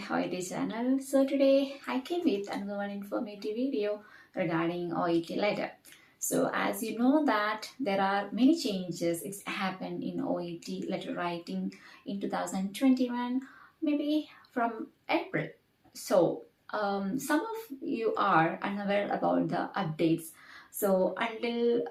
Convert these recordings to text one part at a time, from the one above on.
Oet channel. So today I came with another one informative video regarding Oet letter. So as you know that there are many changes it's happened in Oet letter writing in 2021, maybe from April. So some of you are unaware about the updates. So until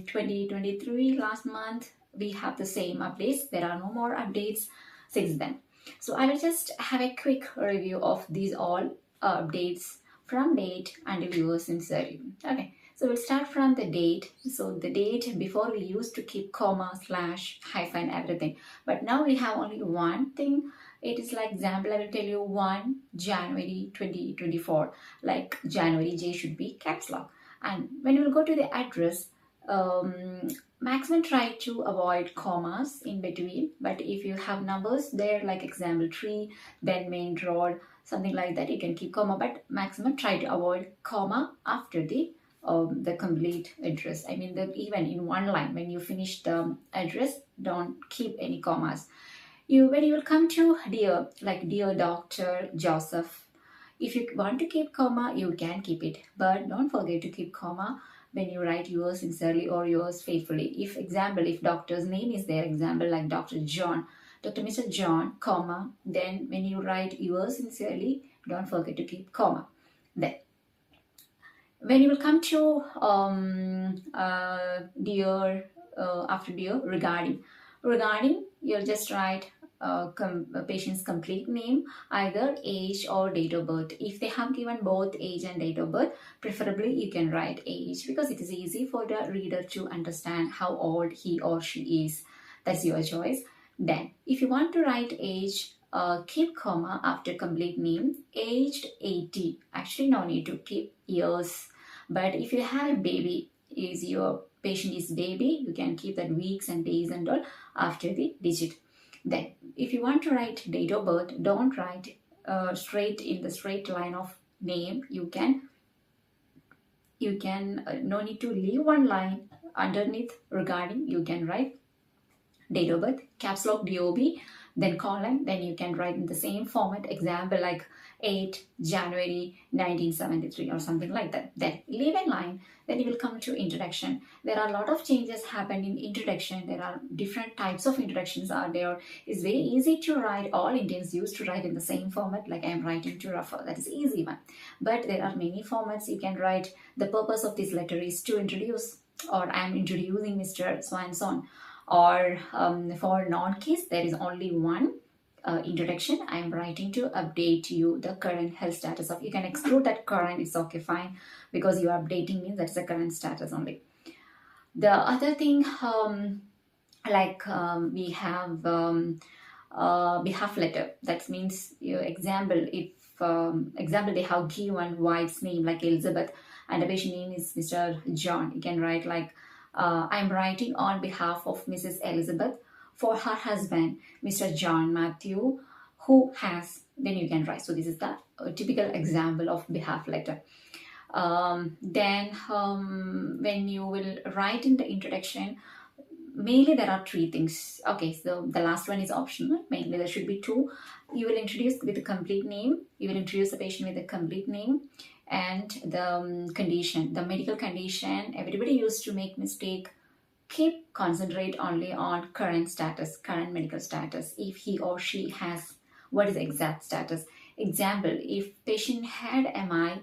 2023 last month we have the same updates. There are no more updates since then. So I will just have a quick review of these all updates from date and viewers sincerely. Okay, so we'll start from the date. So the date before we used to keep comma, slash, hyphen, everything. But now we have only one thing. It is like example, I will tell you 1 January 2024. Like January J should be caps lock. And when you will go to the address, maximum try to avoid commas in between, but if you have numbers there like example 3 then main road something like that, you can keep comma, but maximum try to avoid comma after the complete address. I mean even in one line when you finish the address, don't keep any commas. When you will come to dear, like dear Dr. Joseph, if you want to keep comma you can keep it, but don't forget to keep comma when you write yours sincerely or yours faithfully. If example, if doctor's name is there, example like Dr. John, Dr. Mr. John, comma, then when you write yours sincerely, don't forget to keep comma. Then when you will come to dear, after dear, regarding you'll just write patient's complete name, either age or date of birth. If they have given both age and date of birth, preferably you can write age because it is easy for the reader to understand how old he or she is. That's your choice. Then if you want to write age, keep comma after complete name, aged 80. Actually no need to keep years, but if you have a baby, is your patient is baby, you can keep that weeks and days and all after the digit. Then if you want to write date of birth, don't write straight in the straight line of name. You can no need to leave one line underneath regarding. You can write date of birth, caps lock DOB, then colon, then you can write in the same format, example like 8 January 1973 or something like that. Then leave a line, then you will come to introduction. There are a lot of changes happen in introduction. There are different types of introductions are there. It's very easy to write. All Indians used to write in the same format, like I am writing to refer. That is easy one. But there are many formats you can write. The purpose of this letter is to introduce, or I am introducing Mr. So and so on. Or for non-case, there is only one introduction. I am writing to update you the current health status of. You can exclude that current, it's okay, fine, because you are updating means that's the current status only. The other thing, we have behalf letter. That means your example, if example they have given wife's name like Elizabeth and the patient name is Mr. John, you can write like I'm writing on behalf of Mrs. Elizabeth for her husband, Mr. John Matthew, who has, then you can write. So this is the typical example of behalf letter. Then when you will write in the introduction, mainly there are 3 things. Okay, so the last one is optional. Mainly there should be 2. You will introduce with the complete name. You will introduce the patient with the complete name and the condition, the medical condition. Everybody used to make mistake. Keep concentrate only on current status, current medical status. If he or she has, what is the exact status? Example, if patient had MI,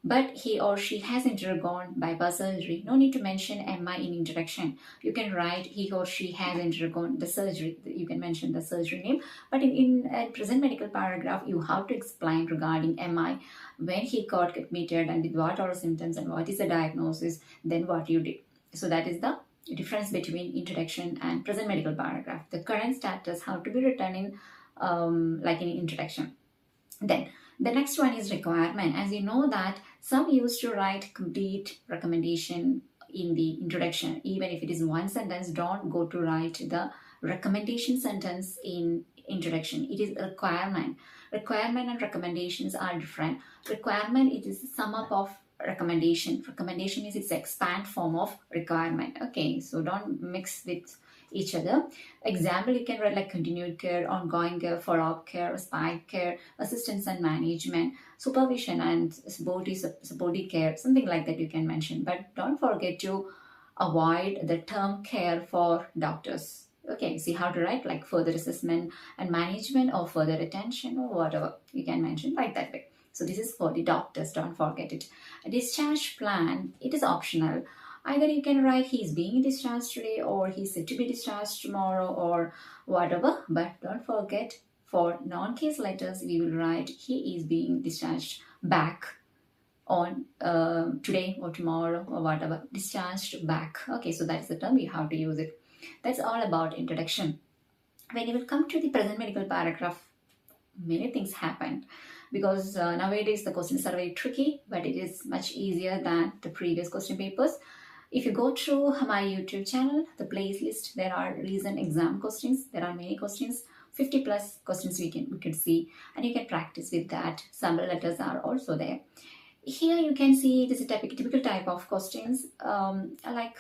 but he or she has undergone bypass surgery, no need to mention MI in introduction. You can write he or she has undergone the surgery. You can mention the surgery name, but in a present medical paragraph, you have to explain regarding MI, when he got admitted and with what are symptoms and what is the diagnosis, then what you did. So that is the difference between introduction and present medical paragraph. The current status have to be written in like in introduction. Then the next one is requirement. As you know that some used to write complete recommendation in the introduction. Even if it is one sentence, don't go to write the recommendation sentence in introduction. It is a requirement. Requirement and recommendations are different. Requirement, it is sum up of recommendation. Recommendation is its expand form of requirement. Okay, so don't mix with each other. Example, you can write like continued care, ongoing care, follow-up care, spike care, assistance and management, supervision and supportive care, something like that you can mention. But don't forget to avoid the term care for doctors. Okay, see how to write like further assessment and management or further attention or whatever you can mention like that way. So this is for the doctors, don't forget it. A discharge plan, it is optional. Either you can write he's being discharged today or he's set to be discharged tomorrow or whatever, but don't forget for non-case letters we will write he is being discharged back on today or tomorrow or whatever, discharged back. Okay, so that's the term you have to use it. That's all about introduction. When you will come to the present medical paragraph, many things happen because nowadays the questions are very tricky, but it is much easier than the previous question papers. If you go through my YouTube channel, the playlist, there are recent exam questions. There are many questions, 50 plus questions we can see, and you can practice with that. Sample letters are also there. Here you can see it is a typical type of questions. Like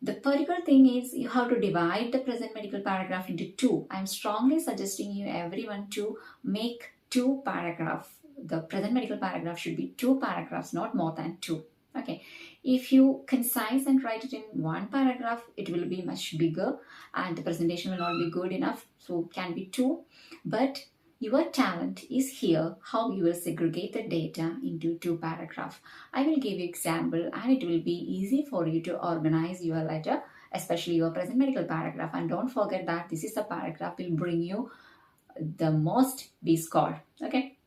the particular thing is you have to divide the present medical paragraph into two. I'm strongly suggesting you everyone to make two paragraphs. The present medical paragraph should be two paragraphs, not more than two. Okay, if you concise and write it in one paragraph, it will be much bigger and the presentation will not be good enough. So it can be two, but your talent is here how you will segregate the data into two paragraphs. I will give you example and it will be easy for you to organize your letter, especially your present medical paragraph. And don't forget that this is the paragraph will bring you the most B score. Okay.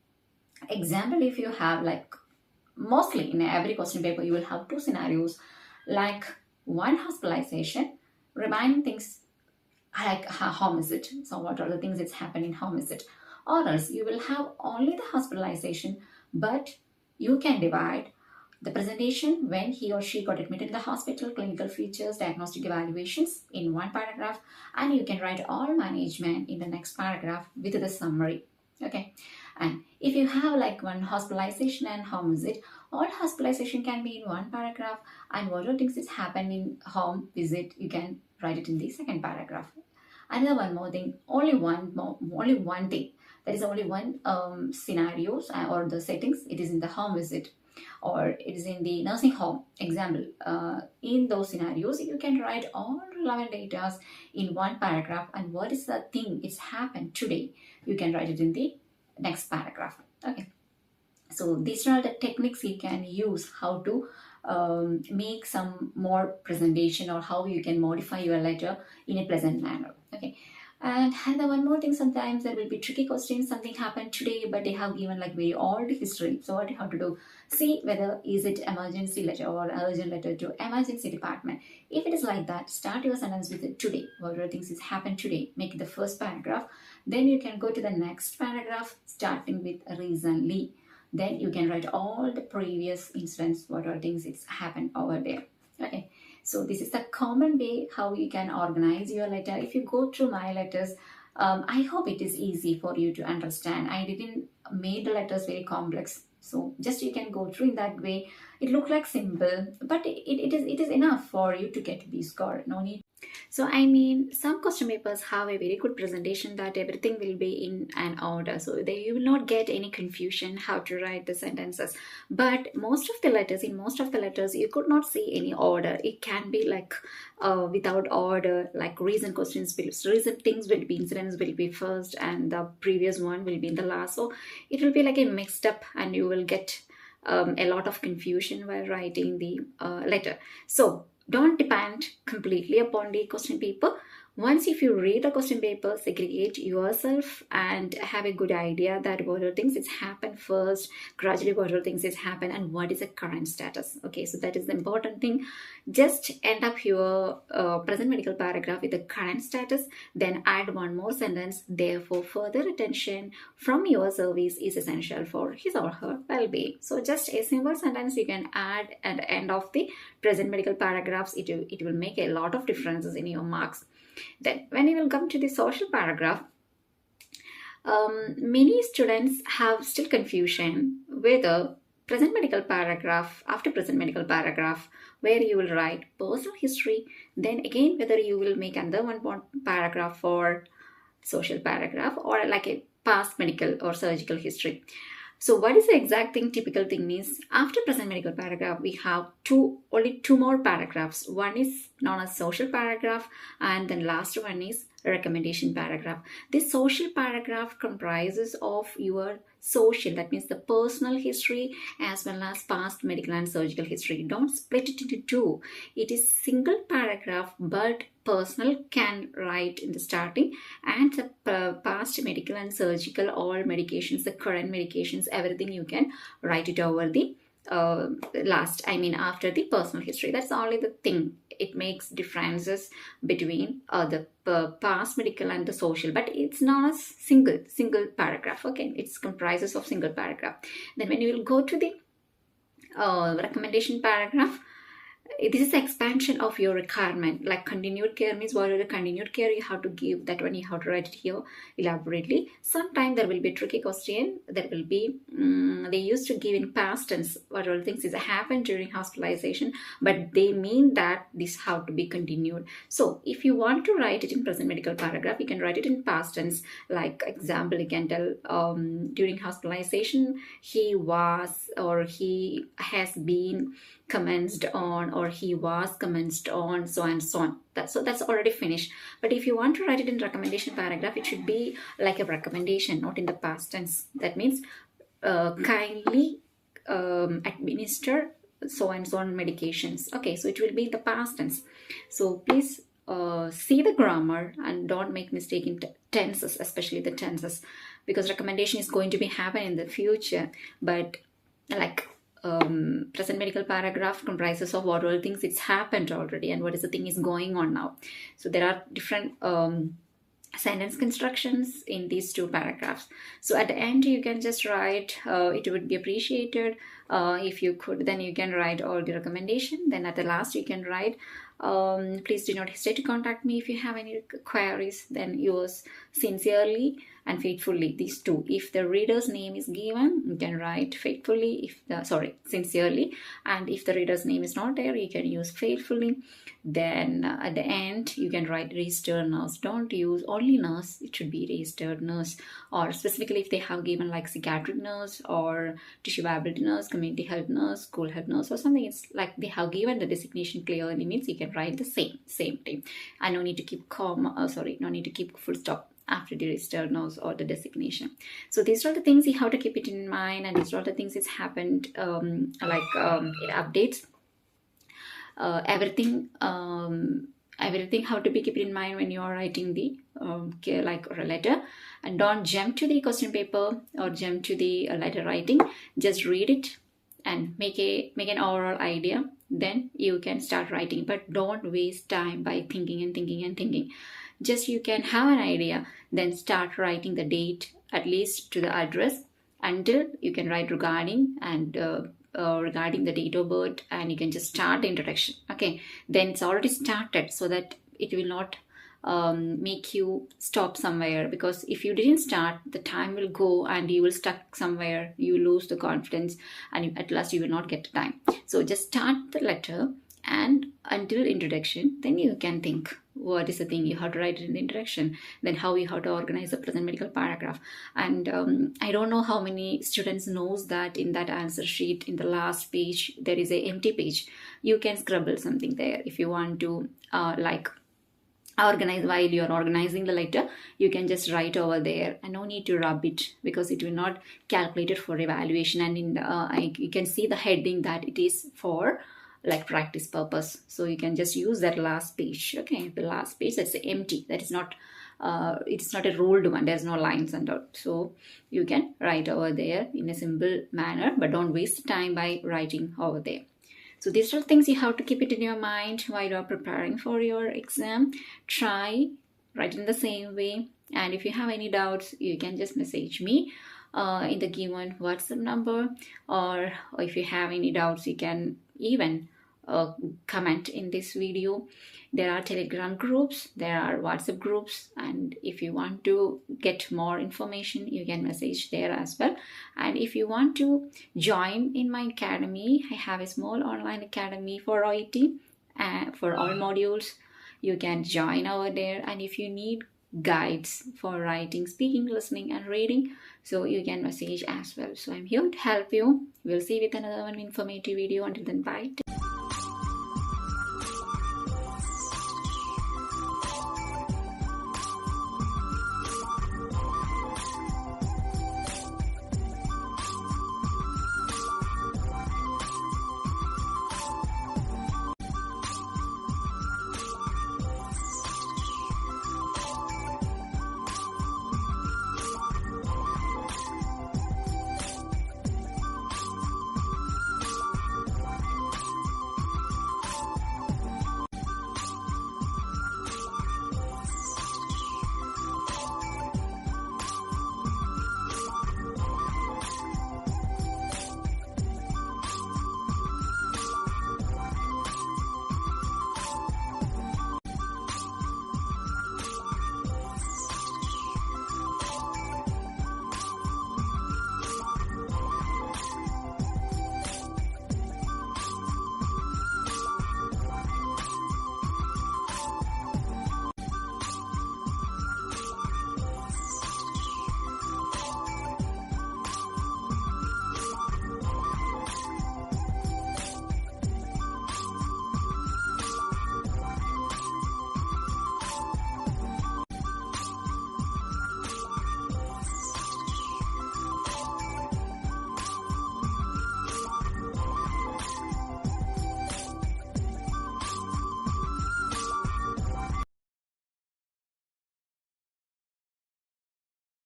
Example, if you have like mostly in every question paper you will have two scenarios, like one hospitalization, remaining things like home visit. So what are the things that's happening in home visit? Or else you will have only the hospitalization, but you can divide the presentation when he or she got admitted in the hospital, clinical features, diagnostic evaluations in one paragraph, and you can write all management in the next paragraph with the summary. Okay, and if you have like one hospitalization and home visit, all hospitalization can be in one paragraph, and what are things that happen in home visit, you can write it in the second paragraph. Another one more thing, only one thing. There is only one scenarios or the settings. It is in the home visit or it is in the nursing home. Example, in those scenarios, you can write all relevant data in one paragraph, and what is the thing it's happened today, you can write it in the next paragraph. Okay, so these are the techniques you can use how to make some more presentation or how you can modify your letter in a pleasant manner. Okay, and then one more thing, sometimes there will be tricky questions. Something happened today but they have given like very old history. So what you have to do, see whether is it emergency letter or urgent letter to emergency department. If it is like that, start your sentence with it today. What are things is happened today, make it the first paragraph. Then you can go to the next paragraph starting with recently. Then you can write all the previous incidents, what are things it's happened over there. Okay, so this is the common way how you can organize your letter. If you go through my letters, I hope it is easy for you to understand. I didn't make the letters very complex, so just you can go through in that way. It looks like simple, but it is enough for you to get B score. No need. So I mean, some question papers have a very good presentation that everything will be in an order, so you will not get any confusion how to write the sentences. But in most of the letters you could not see any order. It can be like without order, like recent things will be, incidents will be first and the previous one will be in the last. So it will be like a mixed up and you will get a lot of confusion while writing the letter. So don't depend completely upon the question paper. Once if you read the question paper, segregate yourself and have a good idea that what are things that's happened first, gradually what are things that's happened, and what is the current status. Okay, so that is the important thing. Just end up your present medical paragraph with the current status, then add one more sentence. Therefore, further attention from your service is essential for his or her well-being. So just a simple sentence you can add at the end of the present medical paragraphs. It will make a lot of differences in your marks. Then when you will come to the social paragraph, many students have still confusion whether present medical paragraph, after present medical paragraph, where you will write personal history, then again whether you will make another one paragraph for social paragraph or like a past medical or surgical history. So what is the exact thing, typical thing is, after present medical paragraph, we have only two more paragraphs. One is known as social paragraph, and then last one is recommendation paragraph. This social paragraph comprises of your social, that means the personal history as well as past medical and surgical history. Don't split it into two. It is single paragraph, but personal can write in the starting, and the past medical and surgical, all medications, the current medications, everything you can write it over the after the personal history. That's only the thing. It makes differences between the past medical and the social, but it's not a single paragraph. Okay, it's comprises of single paragraph. Then when you will go to the recommendation paragraph, this is the expansion of your requirement. Like continued care means what are the continued care you have to give, that one you have to write it here elaborately. Sometimes there will be a tricky question. There will be they used to give in past tense what all things is happened during hospitalization, but they mean that this have to be continued. So if you want to write it in present medical paragraph, you can write it in past tense. Like example, you can tell during hospitalization he was or he has been commenced on, or he was commenced on, so and so on. That's already finished. But if you want to write it in recommendation paragraph, it should be like a recommendation, not in the past tense. That means kindly administer so and so on medications. Okay, so it will be the past tense. So please see the grammar and don't make mistake in tenses, especially the tenses, because recommendation is going to be happen in the future. But like present medical paragraph comprises of what all things it's happened already and what is the thing is going on now. So there are different sentence constructions in these two paragraphs. So at the end you can just write it would be appreciated if you could, then you can write all the recommendation. Then at the last you can write please do not hesitate to contact me if you have any queries. Then yours sincerely and faithfully, these two. If the reader's name is given, you can write faithfully, sincerely, and if the reader's name is not there, you can use faithfully. Then at the end you can write registered nurse. Don't use only nurse, it should be registered nurse. Or specifically if they have given like psychiatric nurse or tissue viability nurse, community health nurse, school health nurse or something, it's like they have given the designation clearly, means you can write the same thing, and no need to keep no need to keep full stop after the registered nurse or the designation. So these are the things you have to keep it in mind, and these are the things it's happened in updates. Everything how to be kept in mind when you are writing the like a letter. And don't jump to the question paper or jump to the letter writing. Just read it and make an overall idea, then you can start writing. But don't waste time by thinking. Just you can have an idea, then start writing the date, at least to the address, until you can write regarding and regarding the date of birth, and you can just start the introduction. Okay, then it's already started, so that it will not make you stop somewhere, because if you didn't start, the time will go and you will stuck somewhere, you lose the confidence, and at last you will not get the time. So just start the letter and until introduction, then you can think what is the thing you have to write in the introduction, then how you have to organize a present medical paragraph. And I don't know how many students knows that in that answer sheet, in the last page, there is a empty page. You can scribble something there if you want to organize. While you are organizing the letter, you can just write over there, and no need to rub it, because it will not calculate it for evaluation. And in you can see the heading that it is for like practice purpose, so you can just use that last page. Okay, the last page, that's empty, that is not it's not a ruled one, there's no lines and all, so you can write over there in a simple manner, but don't waste time by writing over there. So these are things you have to keep it in your mind while you are preparing for your exam. Try write in the same way, and if you have any doubts, you can just message me in the given WhatsApp number, or if you have any doubts, you can even comment in this video. There are Telegram groups, there are WhatsApp groups, and if you want to get more information, you can message there as well. And if you want to join in my academy, I have a small online academy for OET for all modules. You can join over there, and if you need guides for writing, speaking, listening, and reading, so you can message as well. So I'm here to help you. We'll see you with another one informative video. Until then, bye.